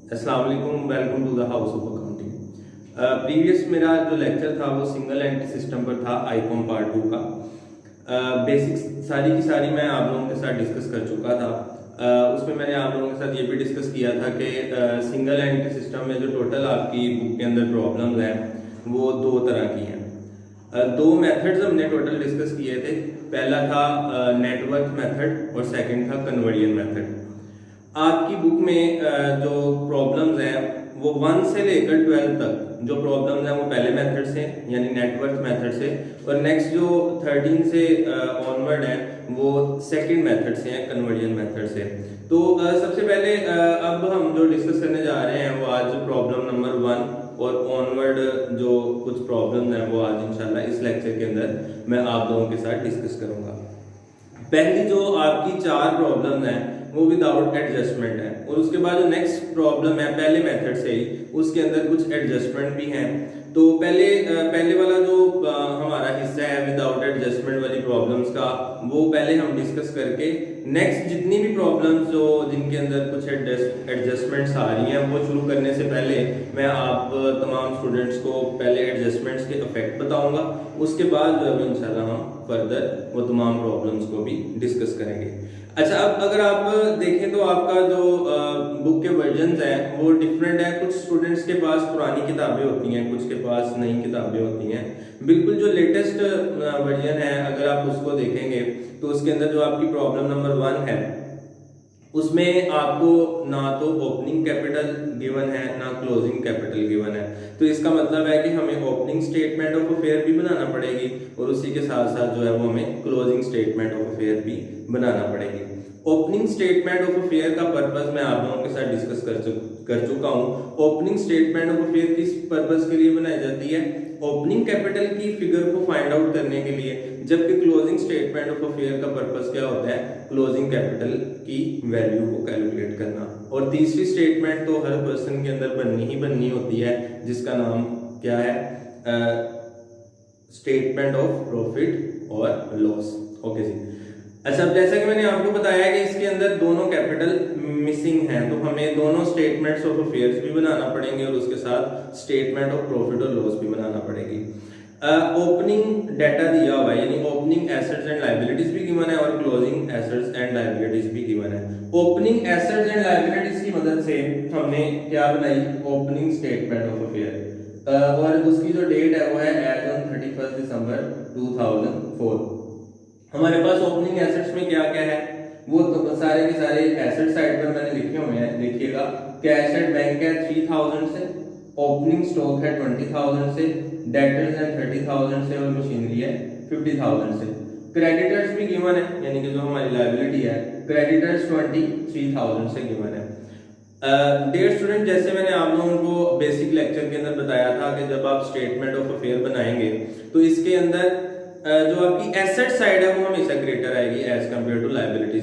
अस्सलाम वालेकुम, welcome to the house of accounting. Previous मेरा जो लेक्चर था वो सिंगल एंट्री सिस्टम पर था, आईकॉम पार्ट 2 का। बेसिक्स सारी की सारी मैं आप लोगों के साथ डिस्कस कर चुका था। उसमें मैंने आप लोगों के साथ ये भी डिस्कस किया था कि सिंगल एंट्री सिस्टम में जो टोटल आपकी बुक के अंदर प्रॉब्लम्स हैं वो दो तरह की हैं। दो मेथड्स हमने टोटल डिस्कस किए थे। पहला था नेटवर्क मेथड और सेकंड था कन्वर्जन मेथड। आपकी बुक में जो प्रॉब्लम्स हैं वो 1 से लेकर 12 तक जो प्रॉब्लम्स हैं वो पहले मेथड से यानी नेटवर्क मेथड से, और नेक्स्ट जो 13 से ऑनवर्ड है वो सेकंड मेथड से है, कन्वर्जन मेथड से। तो सबसे पहले अब हम जो डिस्कस करने जा रहे हैं वो आज प्रॉब्लम नंबर 1 और ऑनवर्ड जो कुछ प्रॉब्लम्स हैं वो आज इंशाल्लाह इस लेक्चर के अंदर मैं आप लोगों के साथ डिस्कस करूंगा। पहली जो आपकी 4 प्रॉब्लम है वो विदाउट एडजस्टमेंट है, और उसके बाद जो नेक्स्ट प्रॉब्लम है पहले मेथड से ही उसके अंदर कुछ एडजस्टमेंट भी हैं। तो पहले वाला जो हमारा हिस्सा है विदाउट एडजस्टमेंट वाली प्रॉब्लम्स का वो पहले हम डिस्कस करके नेक्स्ट जितनी भी प्रॉब्लम्स जो जिनके अंदर कुछ एडजस्टमेंट्स आ रही हैं वो शुरू करने से पहले मैं आप तमाम स्टूडेंट्स को पहले एडजस्टमेंट्स के इफेक्ट बताऊंगा। उसके बाद जो है इंशाल्लाह हम फर्दर वो तमाम प्रॉब्लम्स को भी डिस्कस करेंगे। अच्छा, अब अगर आप देखें तो आपका जो बुक के वर्जन्स हैं वो डिफरेंट है। कुछ स्टूडेंट्स के पास पुरानी किताबें होती हैं, कुछ के पास नई किताबें होती हैं। बिल्कुल जो लेटेस्ट वर्जन है अगर आप उसको देखेंगे तो उसके अंदर जो आपकी प्रॉब्लम नंबर 1 है उसमें आपको ना तो ओपनिंग कैपिटल गिवन है ना क्लोजिंग कैपिटल गिवन है। तो इसका मतलब है कि हमें ओपनिंग स्टेटमेंट ऑफ अफेयर भी बनाना पड़ेगी और उसी के साथ साथ जो है वो हमें क्लोजिंग स्टेटमेंट ऑफ अफेयर भी बनाना पड़ेगी। ओपनिंग स्टेटमेंट ऑफ अफेयर का पर्पस मैं आप लोगों के साथ डिस्कस कर चुका हूं। ओपनिंग स्टेटमेंट ऑफ अफेयर किस पर्पस के लिए बनाई जाती है? ओपनिंग कैपिटल की फिगर को फाइंड आउट करने के लिए, जबकि क्लोजिंग स्टेटमेंट ऑफ अफेयर का पर्पस क्या होता है? क्लोजिंग कैपिटल की वैल्यू को कैलकुलेट करना। और तीसरी स्टेटमेंट तो हर पर्सन के अंदर बननी ही बननी होती है जिसका नाम क्या है? स्टेटमेंट ऑफ प्रॉफिट और लॉस। ओके जी। अच्छा, जैसा कि मैंने आपको बताया कि इसके अंदर दोनों कैपिटल मिसिंग हैं, तो हमें दोनों स्टेटमेंट्स ऑफ अफेयर्स भी बनाना पड़ेंगे और उसके साथ स्टेटमेंट ऑफ प्रॉफिट और लॉस भी बनाना पड़ेगी। ओपनिंग डाटा दिया हुआ है यानी ओपनिंग एसेट्स एंड लायबिलिटीज भी गिवन है और क्लोजिंग एसेट्स एंड लायबिलिटीज भी गिवन है। ओपनिंग एसेट्स एंड लायबिलिटीज की मदद से हमने क्या बनाई? ओपनिंग स्टेटमेंट ऑफ अफेयर, और उसकी जो डेट है वो है एज ऑन 31 दिसंबर 2004। हमारे पास ओपनिंग एसेट्स में क्या क्या है वो तो सारे के सारे एसेट साइड पर मैंने लिखे हुए हैं, देखिएगा। कैश एट बैंक है 3000 से, ओपनिंग स्टॉक है 20000 से, डेटर्स है 30000 से और मशीनरी है 50000 से। क्रेडिटर्स भी गिवन है यानी कि जो हमारी लायबिलिटी है क्रेडिटर्स 23000 से गिवन है। डियर स्टूडेंट, जैसे मैंने आप लोगों को बेसिक लेक्चर के अंदर बताया था कि जब आप स्टेटमेंट ऑफ अफेयर बनाएंगे तो इसके अंदर जो आपकी एसेट साइड है वो हमेशा ग्रेटर आएगी as compare to liability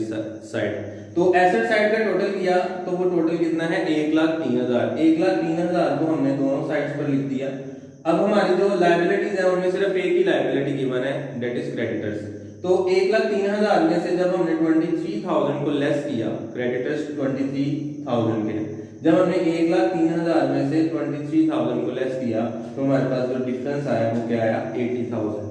side. तो एसेट साइड का टोटल किया तो वो टोटल कितना है? 1,03,000। 1,03,000 को हमने दोनों साइड्स पर लिख दिया। अब हमारी जो लायबिलिटीज है उनमें सिर्फ एक ही लायबिलिटी गिवन है, दैट इज क्रेडिटर्स। तो 1,03,000 में से जब हमने 23,000 को लेस किया, क्रेडिटर्स 23,000 के, जब हमने 1,03,000 में से 23,000 को लेस किया तो हमारे पास जो डिफरेंस आया वो क्या आया? 80,000।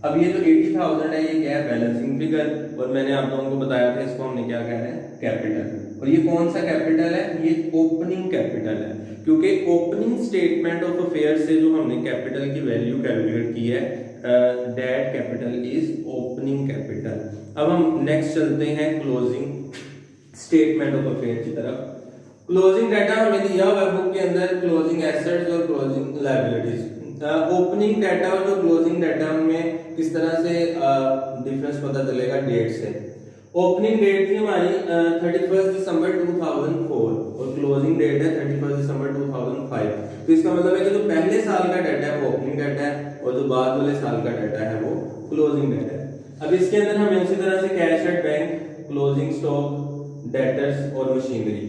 अब ये जो 80,000 है ये क्या है? बैलेंसिंग फिगर, और मैंने आप लोगों को बताया था इसको हमने क्या कहना है? कैपिटल। और ये कौन सा कैपिटल है? ये ओपनिंग कैपिटल है, क्योंकि ओपनिंग स्टेटमेंट ऑफ अफेयर से जो हमने कैपिटल की वैल्यू कैलकुलेट की है that capital is opening capital. अब हम नेक्स्ट चलते हैं क्लोजिंग स्टेटमेंट ऑफ अफेयर की तरफ। क्लोजिंग डाटा हमें दिया हुआ है बुक के अंदर, क्लोजिंग एसेट्स और क्लोजिंग लायबिलिटीज। ओपनिंग डाटा और जो क्लोजिंग डाटा में किस तरह से डिफरेंस पता चलेगा? डेट से। ओपनिंग डेट थी हमारी 31 दिसंबर 2004 और क्लोजिंग डेट है 31 दिसंबर 2005। तो इसका मतलब है कि जो पहले साल का डाटा है वो ओपनिंग डाटा है और जो बाद वाले साल का डाटा है वो क्लोजिंग डाटा है। अब इसके अंदर हमें उसी तरह से cash at bank, closing stock, debtors और मशीनरी,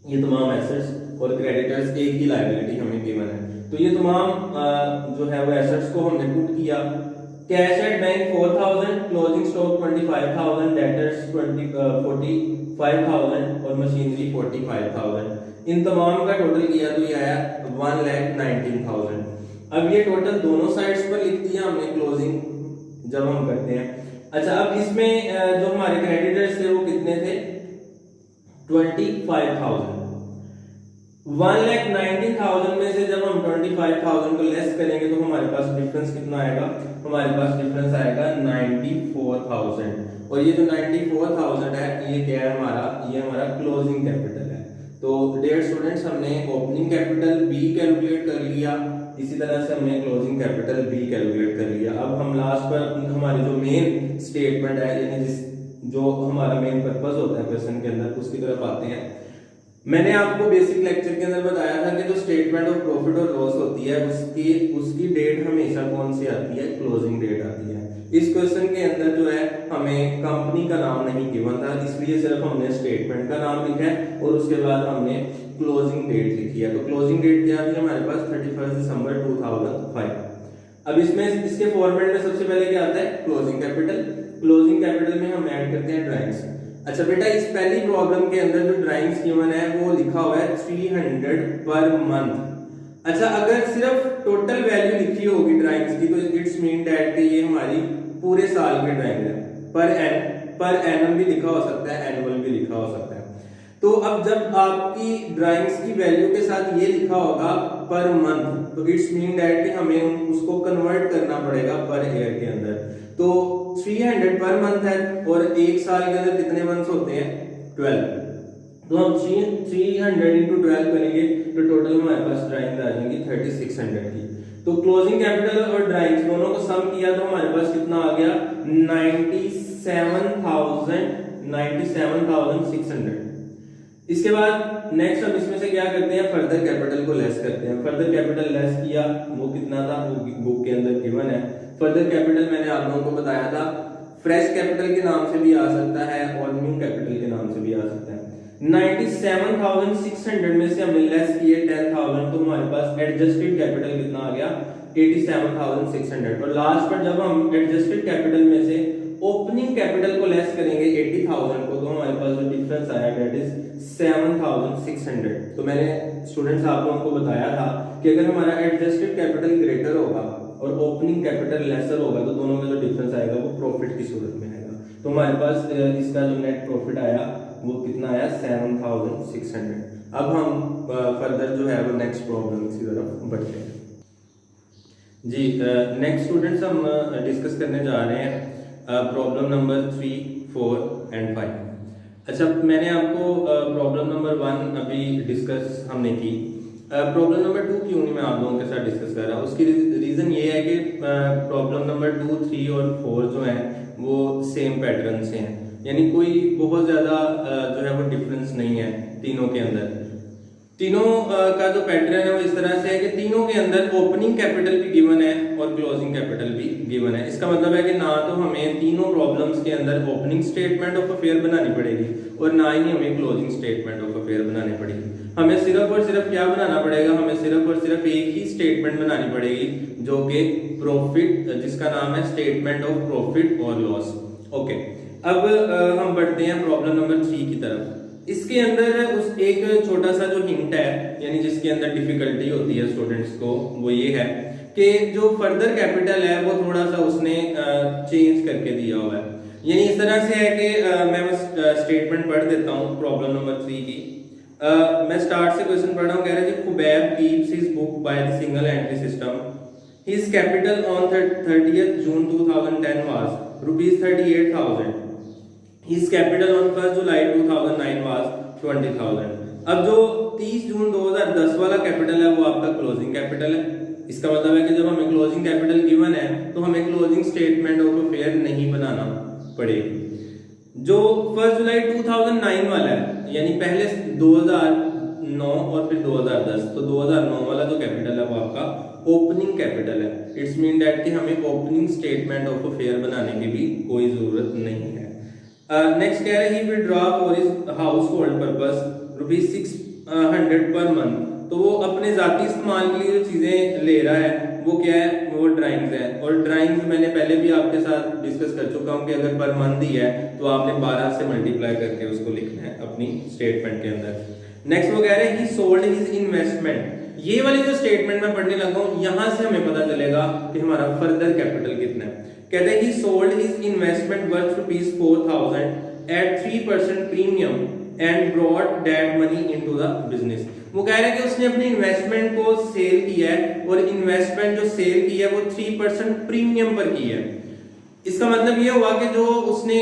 ये तमाम एसेट्स और क्रेडिटर्स एक ही लायबिलिटी हमें गिवन है। तो ये तमाम जो है वो एसेट्स को हमने पुट किया। Cash at bank 4000, closing stock 25,000, debtors 40 5,000 और मशीनरी 45,000। इन तमाम का टोटल किया तो ये आया 1,19,000। अब ये टोटल दोनों साइड्स पर लिख दिया हमने क्लोजिंग जब हम करते हैं। अच्छा, अब इसमें जो हमारे क्रेडिटर्स थे वो कितने थे? 25,000। 1,19,000 में से जब हम 25,000 को लेस करेंगे तो हमारे पास डिफरेंस कितना आएगा? हमारे पास डिफरेंस आएगा 94,000। और ये जो 94,000 है ये क्या है हमारा? ये हमारा क्लोजिंग कैपिटल है। तो डियर स्टूडेंट्स, हमने ओपनिंग कैपिटल बी कैलकुलेट कर लिया, इसी तरह से हमने क्लोजिंग कैपिटल बी कैलकुलेट कर लिया। अब हम लास्ट पर हमारे जो मेन स्टेटमेंट है, यानी जो हमारा मेन पर्पस होता है क्वेश्चन के अंदर, उसकी तरफ आते हैं। मैंने आपको बेसिक लेक्चर के अंदर बताया था कि जो स्टेटमेंट ऑफ प्रॉफिट और लॉस होती है उसकी डेट हमेशा कौन सी आती है? क्लोजिंग डेट आती है। इस क्वेश्चन के अंदर जो है हमें कंपनी का नाम नहीं गिवन था, इसलिए सिर्फ हमने स्टेटमेंट का नाम लिखा है और उसके बाद हमने क्लोजिंग डेट लिखी है। तो क्लोजिंग डेट क्या थी हमारे पास? 31 दिसंबर 2005। अब इसमें इसके फॉर्मेट में सबसे पहले क्या आता है? Closing capital. क्लोजिंग कैपिटल में हम ऐड करते हैं ड्राइंग्स। अच्छा बेटा, इस पहली प्रॉब्लम के अंदर जो ड्राइंग्स गिवन है वो लिखा हुआ है 300 पर मंथ। अच्छा, अगर सिर्फ टोटल वैल्यू लिखी होगी ड्राइंग्स की तो इट्स मीन दैट ये हमारी पूरे साल की ड्राइंग है। पर एनम भी लिखा हो सकता है, एनुअल भी लिखा हो सकता है। तो अब जब आपकी ड्राइंग्स की वैल्यू के साथ ये लिखा होगा पर मंथ, तो इट्स मीन दैट हमें उसको कन्वर्ट करना पड़ेगा पर ईयर के अंदर। तो 300 पर मंथ है और एक साल के अंदर कितने मंथ्स होते हैं? 12। तो हम 300 into 12 करेंगे तो टोटल हमारे पास ड्राइंग आ जाएंगी 3600 की। तो क्लोजिंग कैपिटल और ड्राइंग्स दोनों को सम किया तो हमारे पास कितना आ गया? 97,600। इसके बाद नेक्स्ट हम इसमें से क्या करते हैं? फर्दर कैपिटल को लेस करते हैं। फर्दर कैपिटल लेस किया, वो कितना था? वो बुक के अंदर गिवन है। फर्दर कैपिटल मैंने आप लोगों को बताया था फ्रेश कैपिटल के नाम से भी आ सकता है और न्यू कैपिटल के नाम से भी आ सकता है। 97,600 में से हमने लेस किए 10,000 तो हमारे पास एडजस्टेड कैपिटल कितना आ गया? 87,600। और लास्ट पर जब हम एडजस्टेड कैपिटल में से ओपनिंग कैपिटल को लेस करेंगे 80,000 को तो हमारे पास जो डिफरेंस आया दैट इज 7,600। तो मैंने स्टूडेंट्स आप लोगों को बताया था कि अगर हमारा एडजस्टेड कैपिटल ग्रेटर होगा और ओपनिंग कैपिटल लेसर होगा तो दोनों का जो डिफरेंस आएगा वो प्रॉफिट की सूरत में आएगा। तो हमारे पास इसका जो नेट प्रॉफिट आया वो कितना आया? 7,600। अब हम फर्दर जो है वो नेक्स्ट प्रॉब्लम की तरफ बढ़ते हैं। जी नेक्स्ट स्टूडेंट्स हम डिस्कस करने जा रहे हैं प्रॉब्लम नंबर 3, 4 एंड 5। अच्छा, मैंने आपको प्रॉब्लम नंबर 1 अभी डिस्कस हमने की। प्रॉब्लम नंबर 2 क्यों नहीं मैं आप लोगों के साथ डिस्कस कर रहा हूँ? उसकी रीज़न ये है कि प्रॉब्लम नंबर 2, 3 और 4 जो है वो सेम पैटर्न से हैं, यानी कोई बहुत ज़्यादा जो है वो डिफरेंस नहीं है तीनों के अंदर। तीनों का जो पैटर्न है वो इस तरह से है कि तीनों के अंदर ओपनिंग कैपिटल भी गिवन है और क्लोजिंग कैपिटल भी गिवन है। इसका मतलब है कि ना तो हमें तीनों प्रॉब्लम्स के अंदर ओपनिंग स्टेटमेंट ऑफ अफेयर बनानी पड़ेगी और ना ही हमें क्लोजिंग स्टेटमेंट ऑफ अफेयर बनानी पड़ेगी। हमें सिर्फ और सिर्फ क्या बनाना पड़ेगा? हमें सिर्फ और सिर्फ एक ही स्टेटमेंट बनानी पड़ेगी जो कि प्रॉफिट, जिसका नाम है स्टेटमेंट ऑफ प्रॉफिट और लॉस। ओके, अब हम बढ़ते हैं प्रॉब्लम नंबर 3 की तरफ। इसके अंदर उस एक छोटा सा जो हिंट है, यानी जिसके अंदर डिफिकल्टी होती है स्टूडेंट्स को, वो ये है कि जो फर्दर कैपिटल है वो थोड़ा सा उसने चेंज करके दिया हुआ है। यानी इस तरह से है कि मैं स्टेटमेंट पढ़ देता हूँ प्रॉब्लम नंबर 3 की। मैं स्टार्ट से क्वेश्चन पढ़ रहा हूँ। कह रहा है Khubaib keeps his book by the single entry system. His capital on 30th June 2010 was ₹38,000। His capital on 1st July 2009 was 20,000। अब जो 30 जून 2010 वाला कैपिटल है वो आपका क्लोजिंग कैपिटल है। इसका मतलब है कि जब हमें क्लोजिंग कैपिटल गिवन है तो हमें क्लोजिंग स्टेटमेंट ऑफ अफेयर नहीं बनाना पड़ेगी। जो 1 जुलाई 2009 वाला है, यानी पहले 2009 और फिर 2010, तो 2009 वाला जो कैपिटल है वो आपका ओपनिंग कैपिटल है। इट्स मीन दैट कि हमें ओपनिंग स्टेटमेंट ऑफ अफेयर बनाने की भी कोई जरूरत नहीं है। नेक्स्ट कह रहे हैं withdraw for his house hold purpose ₹600 per month. तो वो अपने जाती इस्तेमाल के लिए जो चीजें ले रहा है वो क्या है, वो ड्राइंग्स है। और ड्राइंग्स मैंने पहले भी आपके साथ डिस्कस कर चुका हूँ कि अगर पर मंथ ही है तो आपने 12 से मल्टीप्लाई करके उसको लिखना है अपनी स्टेटमेंट के अंदर। नेक्स्ट वो कह रहे हैं ही सोल्ड हिज इन्वेस्टमेंट। ये वाली जो स्टेटमेंट मैं पढ़ने लगा हूँ यहां से हमें पता चलेगा कि हमारा फर्दर कैपिटल कितना है। कहते हैं he sold his investment worth ₹4,000 at 3% premium and brought that money into the business. वो कह रहे हैं कि उसने अपनी इन्वेस्टमेंट को सेल किया है और इन्वेस्टमेंट जो सेल की है वो 3% प्रीमियम पर की है। इसका मतलब ये हुआ कि जो उसने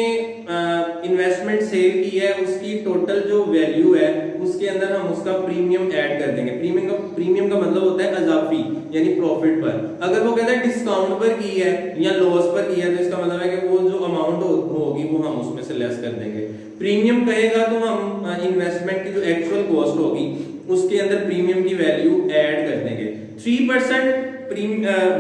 इन्वेस्टमेंट सेल की है उसकी टोटल जो वैल्यू है उसके अंदर हम उसका प्रीमियम ऐड कर देंगे। प्रीमियम का मतलब होता है अजाफी यानी प्रॉफिट पर। अगर वो कहता है डिस्काउंट पर की है या लॉस पर की है तो इसका मतलब है कि वो जो अमाउंट होगी वो हम उसमें से लेस कर देंगे। प्रीमियम कहेगा तो हम इन्वेस्टमेंट की जो एक्चुअल कॉस्ट होगी उसके अंदर प्रीमियम की वैल्यू ऐड कर देंगे। 3%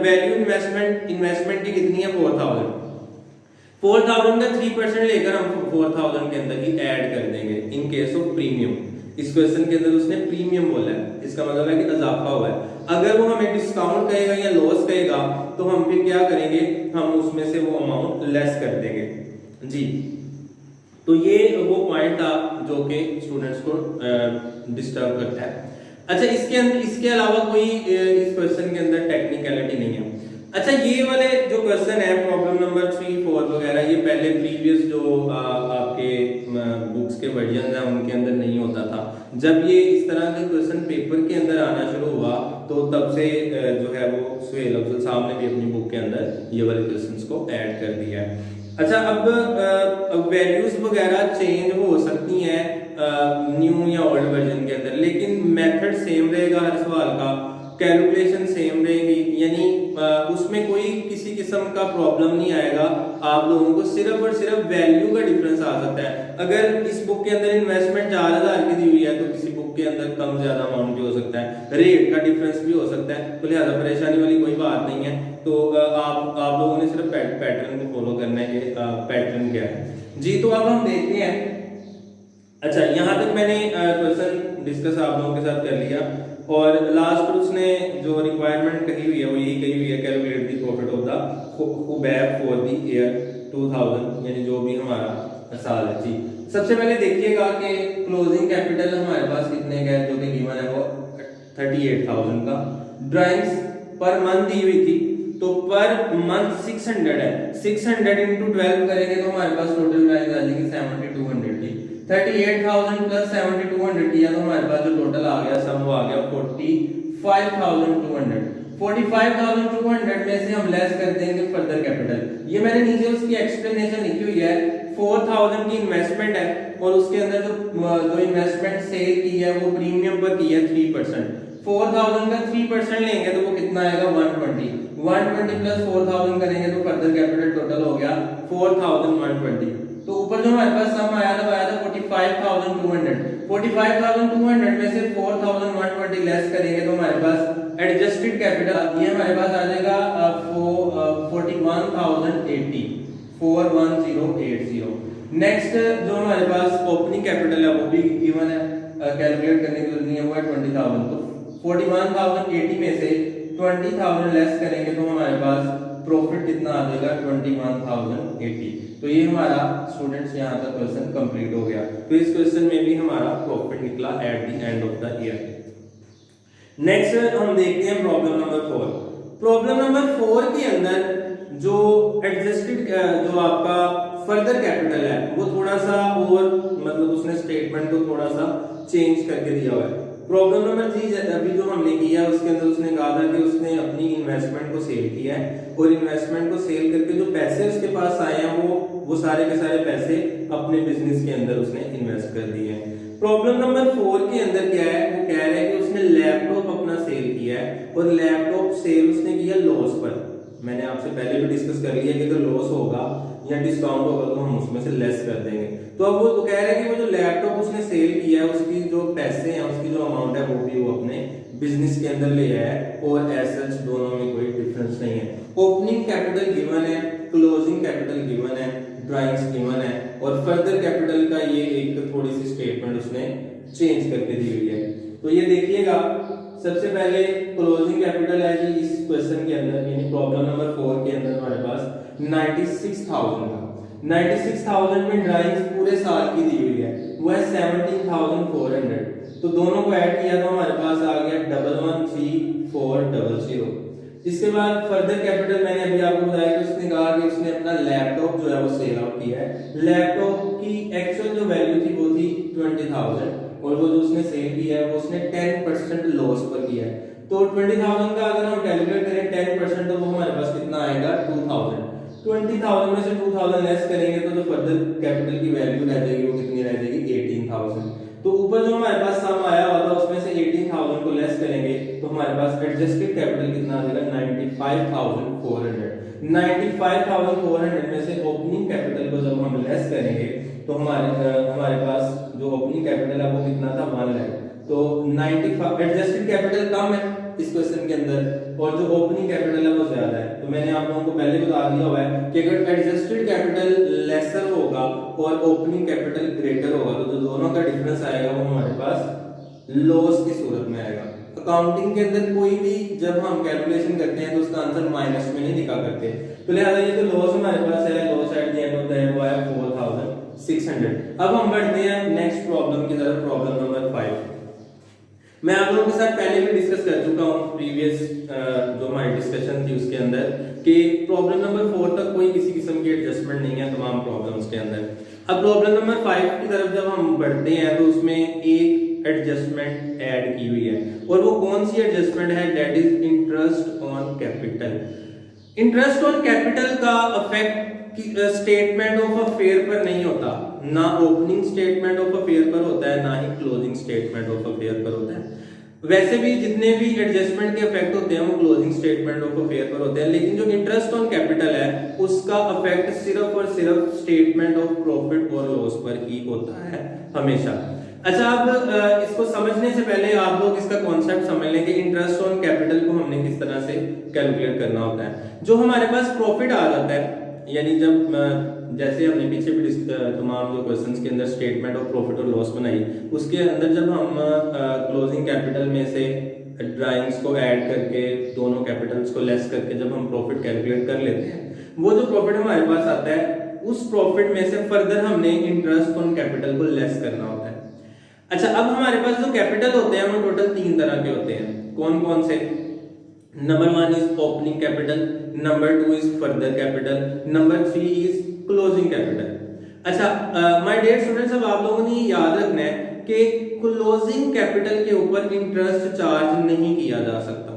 वैल्यू इन्वेस्टमेंट की कितनी है 4,000 का 3% लेकर हम 4,000 के अंदर ही ऐड कर देंगे इन केस ऑफ प्रीमियम। इस क्वेश्चन के अंदर उसने प्रीमियम बोला है, इसका मतलब है कि इजाफा हुआ है। अगर वो हमें डिस्काउंट कहेगा या लॉस कहेगा तो हम फिर क्या करेंगे, हम उसमें से वो अमाउंट लेस कर देंगे जी। तो ये वो पॉइंट था जो कि स्टूडेंट्स को डिस्टर्ब करता है। अच्छा, इसके अलावा कोई इस क्वेश्चन के अंदर टेक्निकलिटी नहीं है। अच्छा, ये वाले जो क्वेश्चन है प्रॉब्लम नंबर 3, 4 वगैरह, ये पहले प्रीवियस जो आपके बुक्स के वर्जन है उनके अंदर नहीं होता था। जब ये इस तरह के क्वेश्चन पेपर के अंदर आना शुरू हुआ तो तब से जो है वो सुहेल अफजल साहब ने भी अपनी बुक के अंदर ये वाले क्वेश्चंस को ऐड कर दिया है। अच्छा, अब वैल्यूज वगैरह चेंज हो सकती हैं न्यू या ओल्ड वर्जन के अंदर, लेकिन मेथड सेम रहेगा हर सवाल का, कैलकुलेशन सेम रहेगी, यानी उसमें कोई किसी किस्म का प्रॉब्लम नहीं आएगा। आप लोगों को सिर्फ और सिर्फ वैल्यू का डिफरेंस आ सकता है। अगर इस बुक के अंदर इन्वेस्टमेंट 4,000 की दी हुई है तो किसी बुक के अंदर कम ज्यादा अमाउंट भी हो सकता है, रेट का डिफरेंस भी हो सकता है, तो लिहाजा परेशानी वाली कोई बात नहीं है। तो आप लोगों ने सिर्फ पैटर्न को फॉलो करना है कि पैटर्न क्या है जी। तो अब हम देखते हैं। अच्छा, यहाँ तक मैंने क्वेश्चन डिस्कस आप लोगों के साथ कर लिया और लास्ट पर उसने जो रिक्वायरमेंट कही हुई है वो यही कही हुई है, calculate the profit of the Hubaib for the year 2000, यानी जो भी हमारा साल है जी। सबसे पहले देखिएगा कि क्लोजिंग कैपिटल हमारे पास कितने का है, जो कि गिवन है वो 38,000 का। ड्राइंग्स पर मंथ दी हुई थी तो पर मंथ 600 है, 600 इंटू 12 करेंगे तो हमारे पास टोटल ड्राइंग्स आ जाएगी 7200 की। 38,000 प्लस 7200 किया तो हमारे पास जो टोटल आ गया सम वो आ गया 45,200। 45,200 में से हम लेस कर देंगे फर्दर कैपिटल। ये मैंने नीचे उसकी एक्सप्लेनेशन लिखी हुई है। 4,000 की इन्वेस्टमेंट है और उसके अंदर जो इन्वेस्टमेंट सेल की है वो प्रीमियम पर की है 3%। 4,000 का 3% लेंगे तो वो कितना आएगा 120 प्लस 4,000 करेंगे तो फर्दर कैपिटल टोटल हो गया 4,120। तो ऊपर जो हमारे पास सम आया था 45,200। 45,200 में से 4,120 लेस करेंगे तो हमारे पास एडजस्टेड कैपिटल ये हमारे पास आ जाएगा 41,080। 41080। नेक्स्ट जो हमारे पास ओपनिंग कैपिटल है वो भी गिवन है, कैलकुलेट करने की जरूरत नहीं है, वो है 20,000। तो 41,080 में से 20,000 लेस करेंगे तो हमारे पास प्रॉफिट कितना आ जाएगा 21,080। तो ये हमारा स्टूडेंट्स यहाँ तक क्वेश्चन कंप्लीट हो गया। तो इस क्वेश्चन में भी हमारा प्रॉफिट निकला eight the end of the year. Next हम देखते हैं प्रॉब्लम नंबर 4। प्रॉब्लम नंबर 4 के अंदर जो एडजस्टेड जो आपका फर्दर कैपिटल है वो थोड़ा सा और मतलब उसने स्टेटमेंट को थोड़ा सा चेंज करके दिया हुआ है। प्रॉब्लम नंबर 3 अभी जो हमने किया उसके अंदर उसने कहा था कि उसने अपनी इन्वेस्टमेंट को सेल किया है और इन्वेस्टमेंट को सेल करके जो पैसे उसके पास आए हैं वो सारे के सारे पैसे अपने बिजनेस के अंदर उसने इन्वेस्ट कर दिए हैं। प्रॉब्लम नंबर 4 के अंदर क्या है, वो कह रहे हैं कि उसने लैपटॉप अपना सेल किया है और लैपटॉप सेल उसने किया लॉस पर। मैंने आपसे पहले भी डिस्कस कर लिया कि अगर लॉस होगा या डिस्काउंट होगा तो हम उसमें से लेस कर देंगे। तो अब वो तो कह रहे हैं कि वो जो लैपटॉप उसने सेल किया है उसकी जो पैसे हैं उसकी जो अमाउंट है वो भी वो अपने बिजनेस के अंदर ले आया है और एज सच दोनों में कोई डिफरेंस नहीं है। ओपनिंग कैपिटल गिवन है, क्लोजिंग कैपिटल गिवन है, ड्राइंग्स गिवन है और फर्दर कैपिटल का ये एक थोड़ी सी स्टेटमेंट उसने चेंज करके दी हुई है। तो ये देखिएगा, सबसे पहले क्लोजिंग कैपिटल है जी इस क्वेश्चन के अंदर, यानी प्रॉब्लम नंबर 4 के अंदर हमारे पास 96,000 का। 96,000 में ड्राइंग्स पूरे साल की दी हुई है, वो है 17,400। तो दोनों को ऐड किया तो हमारे पास आ गया 113400। इसके बाद फर्दर कैपिटल मैंने अभी आपको बताया कि उसने कहा कि उसने अपना लैपटॉप जो है वो सेल आउट किया है। लैपटॉप की एक्चुअल जो वैल्यू थी वो थी 20,000 और वो जो उसने सेल किया है वो उसने 10% लॉस पर किया है। तो 20,000 का अगर हम कैलकुलेट करें 10% तो वो हमारे पास कितना आएगा 2,000। 20,000 में से 2,000 लेस करेंगे तो जो फर्दर कैपिटल की वैल्यू रह जाएगी वो कितनी रह जाएगी 18,000। तो ऊपर जो हमारे पास सम आया हुआ था उसमें से 18,000 को लेस करेंगे तो हमारे पास एडजस्टेड कैपिटल कितना आ जाएगा 95,400। 95,400 में से ओपनिंग कैपिटल को जब हम लेस करेंगे तो हमारे पास जो ओपनिंग कैपिटल है वो कितना था 1 लाख। तो 95 एडजस्टेड कैपिटल कम है इस क्वेश्चन के अंदर और जो ओपनिंग कैपिटल है वो ज्यादा है। तो मैंने आप लोगों को पहले बता दिया हुआ है कि अगर एडजस्टेड कैपिटल लेसर होगा और ओपनिंग कैपिटल ग्रेटर होगा तो जो दोनों का डिफरेंस आएगा वो हमारे पास लॉस की सूरत में आएगा। अकाउंटिंग के अंदर कोई भी जब हम कैलकुलेशन करते हैं तो उसका आंसर माइनस में नहीं लिखा करते। तो लिहाजा ये जो लॉस हमारे पास है, loss eight the end of the day वो है 4,600। अब हम बढ़ते हैं नेक्स्ट प्रॉब्लम की तरफ, प्रॉब्लम नंबर 5। मैं आप लोगों के साथ पहले भी डिस्कस कर चुका हूं प्रीवियस जो हमारी डिस्कशन थी उसके अंदर कि प्रॉब्लम नंबर 4 तक कोई किसी किस्म की एडजस्टमेंट नहीं है तमाम प्रॉब्लम्स के अंदर। अब प्रॉब्लम नंबर 5 की तरफ जब हम बढ़ते हैं तो उसमें एक एडजस्टमेंट ऐड की हुई है और वो कौन सी एडजस्टमेंट है, that is interest on capital. Interest on capital का इफेक्ट स्टेटमेंट ऑफ अफेयर पर नहीं होता, ना ओपनिंग स्टेटमेंट ऑफ अफेयर पर होता है ना ही क्लोजिंग स्टेटमेंट ऑफ अफेयर पर होता है। वैसे भी जितने भी एडजस्टमेंट के इफेक्ट होते हैं वो क्लोजिंग स्टेटमेंट ऑफ अफेयर पर होते हैं, लेकिन जो इंटरेस्ट ऑन कैपिटल है उसका इफेक्ट सिर्फ और सिर्फ स्टेटमेंट ऑफ प्रॉफिट और लॉस पर ही होता है हमेशा। अच्छा, अब इसको समझने से पहले आप लोग इसका कॉन्सेप्ट समझ लें कि इंटरेस्ट ऑन कैपिटल को हमने किस तरह से कैलकुलेट करना होता है। जो हमारे पास प्रॉफिट आ जाता है, यानी जब जैसे हमने पीछे भी तमाम जो क्वेश्चंस के अंदर स्टेटमेंट ऑफ प्रॉफिट और लॉस बनाई उसके अंदर जब हम क्लोजिंग कैपिटल में से ड्राइंग्स को ऐड करके दोनों कैपिटल्स को लेस करके जब हम प्रॉफिट कैलकुलेट कर लेते हैं, वो जो प्रॉफिट हमारे पास आता है उस प्रॉफिट में से फर्दर हमने इंटरेस्ट ऑन कैपिटल को लेस करना होता है। अच्छा, अब हमारे पास जो कैपिटल होते हैं वो टोटल 3 तरह के होते हैं। कौन कौन से? Number 1 is opening capital, number 2 is further capital, number 3 is closing capital. अच्छा माय डियर स्टूडेंट्स, अब आप लोगों ने याद रखना है कि क्लोजिंग कैपिटल के ऊपर इंटरेस्ट चार्ज नहीं किया जा सकता।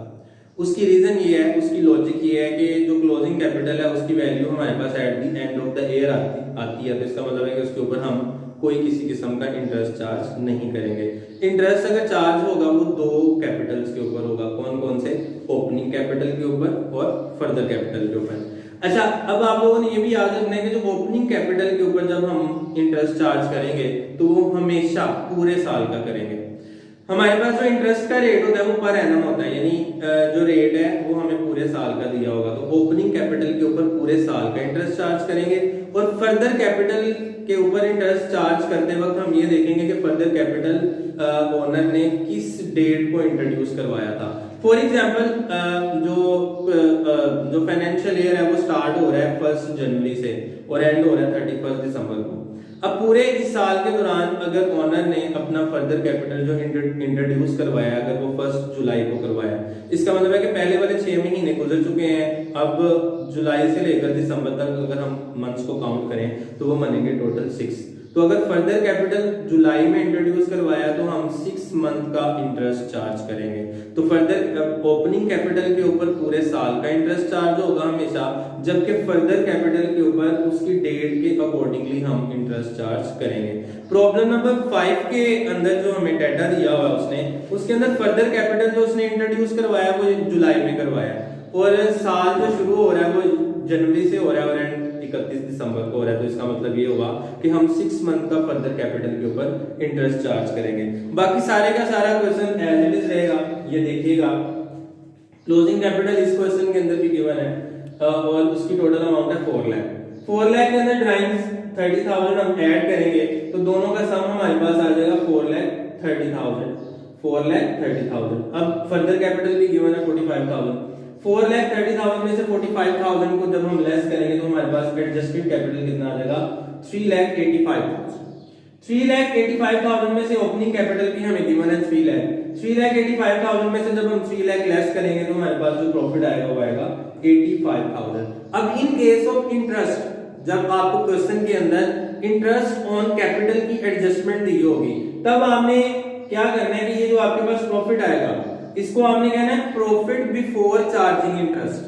उसकी रीजन ये है, उसकी लॉजिक ये है कि जो क्लोजिंग कैपिटल है उसकी वैल्यू हमारे पास at the end of the year आती है, तो इसका मतलब है कि उसके ऊपर हम कोई किसी किस्म का इंटरेस्ट चार्ज नहीं करेंगे। इंटरेस्ट अगर चार्ज होगा वो 2 कैपिटल्स के ऊपर होगा। कौन कौन से? ओपनिंग कैपिटल के ऊपर और फर्दर कैपिटल के ऊपर। अच्छा, अब आप लोगों ने ये भी याद रखना है कि जो ओपनिंग कैपिटल के ऊपर जब हम इंटरेस्ट चार्ज करेंगे तो वो हमेशा पूरे साल का करेंगे। हमारे पास जो इंटरेस्ट का रेट होता है वो पर एनम होता है, यानी जो रेट है वो हमें पूरे साल का दिया होगा। तो ओपनिंग कैपिटल के ऊपर पूरे साल का इंटरेस्ट चार्ज करेंगे और फर्दर कैपिटल के ऊपर इंटरेस्ट चार्ज करते वक्त हम ये देखेंगे कि फर्दर कैपिटल ओनर ने किस डेट को इंट्रोड्यूस करवाया था। फॉर एग्जांपल जो फाइनेंशियल ईयर है वो स्टार्ट हो रहा है 1 जनवरी से और एंड हो रहा है 31 दिसंबर को। अब पूरे इस साल के दौरान अगर ओनर ने अपना फर्दर कैपिटल जो इंट्रोड्यूस करवाया, अगर वो 1 जुलाई को करवाया, इसका मतलब है कि पहले वाले 6 महीने गुजर चुके हैं। अब जुलाई से लेकर दिसंबर तक अगर हम मंथ्स को काउंट करें तो वो बनेंगे टोटल 6। तो अगर फर्दर कैपिटल जुलाई में इंट्रोड्यूस करवाया तो हम 6 मंथ का इंटरेस्ट चार्ज करेंगे। तो फर्दर ओपनिंग कैपिटल के ऊपर पूरे साल का इंटरेस्ट चार्ज होगा हमेशा, जबकि फर्दर कैपिटल के ऊपर उसकी डेट के अकॉर्डिंगली हम इंटरेस्ट चार्ज करेंगे। प्रॉब्लम नंबर 5 के अंदर जो हमें डाटा दिया हुआ उसने, उसके अंदर फर्दर कैपिटल जो उसने इंट्रोड्यूस करवाया वो जुलाई में करवाया और साल जो शुरू हो रहा है वो जनवरी से हो रहा है और एंड 31 दिसंबर को हो रहा है। तो इसका मतलब ये होगा कि हम 6 मंथ का फर्दर कैपिटल के ऊपर इंटरेस्ट चार्ज करेंगे। बाकी सारे का सारा क्वेश्चन एज इट इज रहेगा। ये देखिएगा, क्लोजिंग कैपिटल इस क्वेश्चन के अंदर भी गिवन है और उसकी टोटल अमाउंट है 4 लाख। 4 लाख के अंदर ड्राइंग्स 30,000 हम ऐड करेंगे तो दोनों का सम हमारे पास आ जाएगा 4,30,000। 4,30,000। अब फर्दर कैपिटल भी गिवन है 45,000। 4,30,000 में से 45,000 को जब हम लेस करेंगे तो हमारे पास एडजस्टेड कैपिटल कितना आ जाएगा 3,85,000। 3,85,000 में से ओपनिंग कैपिटल भी हमें गिवन है 3 लाख। 3,85,000 में से जब हम 3 लाख लेस करेंगे तो हमारे पास जो प्रॉफिट आएगा वो आएगा 85,000। अब इन केस ऑफ इंटरेस्ट, जब आपको क्वेश्चन के अंदर इंटरेस्ट ऑन कैपिटल की एडजस्टमेंट दी होगी, तब आपने क्या करना है कि ये जो आपके पास प्रॉफिट आएगा इसको आपने कहना है profit before charging interest.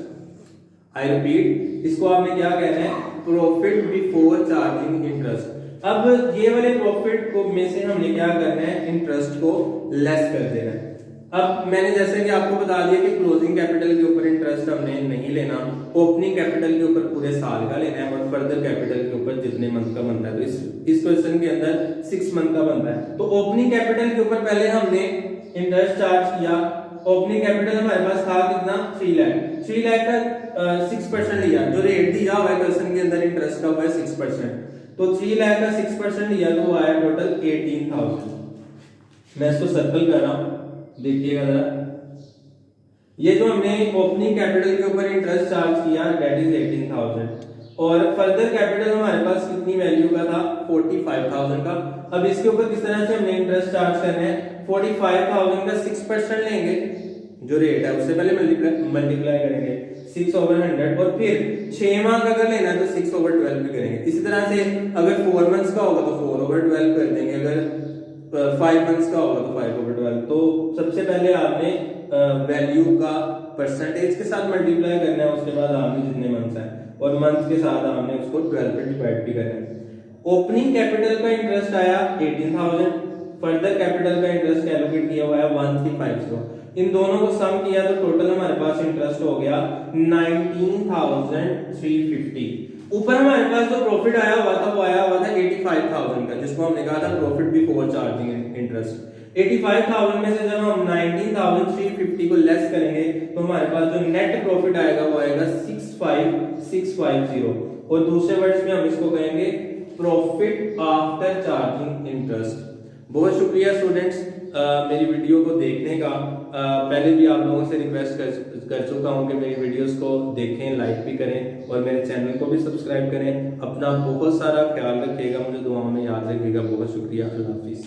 I repeat, इसको आपने क्या कहना है, प्रॉफिट बिफोर चार्जिंग इंटरेस्ट। अब ये वाले प्रॉफिट को में से हमने क्या करना है, इंटरेस्ट को लेस कर देना है। अब मैंने जैसे कि आपको बता दिया कि क्लोजिंग कैपिटल के ऊपर इंटरेस्ट हमने नहीं लेना, ओपनिंग कैपिटल के ऊपर पूरे साल का लेना है और फर्दर कैपिटल के ऊपर जितने मंथ का बनता है। तो इस क्वेश्चन के अंदर 6 मंथ का बनता है। तो ओपनिंग कैपिटल के ऊपर पहले हमने इंटरेस्ट चार्ज किया। ओपनिंग कैपिटल हमारे पास था कितना, 3 लाख। 3 लाख का 6% लिया, जो रेट दिया हुआ है क्वेश्चन के अंदर इंटरेस्ट का हुआ है 6%। तो 3 लाख का 6% लिया तो आया टोटल 18,000। मैं इसको सर्कल कर रहा हूं, देखिएगा जरा। ये जो हमने ओपनिंग कैपिटल के ऊपर इंटरेस्ट चार्ज किया दैट इज 18,000 और फर्दर कैपिटल हमारे पास कितनी वैल्यू का था, 45,000 का। अब इसके ऊपर किस तरह से हमने इंटरेस्ट चार्ज करना है, 45,000 का 6% लेंगे, जो रेट है उससे पहले मल्टीप्लाई करेंगे 6/100 और फिर 6 माह का अगर लेना है तो 6/12 भी करेंगे। इसी तरह से अगर 4 मंथ्स का होगा तो 4/12 कर देंगे, अगर 5 मंथ्स का होगा तो 5/12। तो सबसे पहले आपने वैल्यू का परसेंटेज के साथ मल्टीप्लाई करना है, उसके बाद आपने जितने मंथ्स हैं और मंथ के साथ आपने उसको 12 पे डिवाइड भी करना है। ओपनिंग कैपिटल का इंटरेस्ट आया 18,000, फर्दर कैपिटल का इंटरेस्ट एलोकेट किया हुआ है 1350। इन दोनों को सम किया तो टोटल हमारे पास इंटरेस्ट हो गया 19,350। ऊपर हमारे पास जो प्रॉफिट आया हुआ था वो आया हुआ था 85,000 का, जिसको हमने कहा था प्रॉफिट बिफोर चार्जिंग इंटरेस्ट। 85,000 में से जब हम 19,350 को लेस करेंगे तो हमारे पास जो नेट प्रॉफिट आएगा वो आएगा 65,650 और दूसरे वर्ड्स में हम इसको कहेंगे प्रॉफिट आफ्टर चार्जिंग इंटरेस्ट। बहुत शुक्रिया स्टूडेंट्स मेरी वीडियो को देखने का। पहले भी आप लोगों से रिक्वेस्ट कर चुका हूं कि मेरी वीडियोस को देखें, लाइक भी करें और मेरे चैनल को भी सब्सक्राइब करें। अपना बहुत सारा ख्याल रखिएगा, मुझे दुआओं में याद रखिएगा। बहुत शुक्रिया, अल्लाह हाफिज़।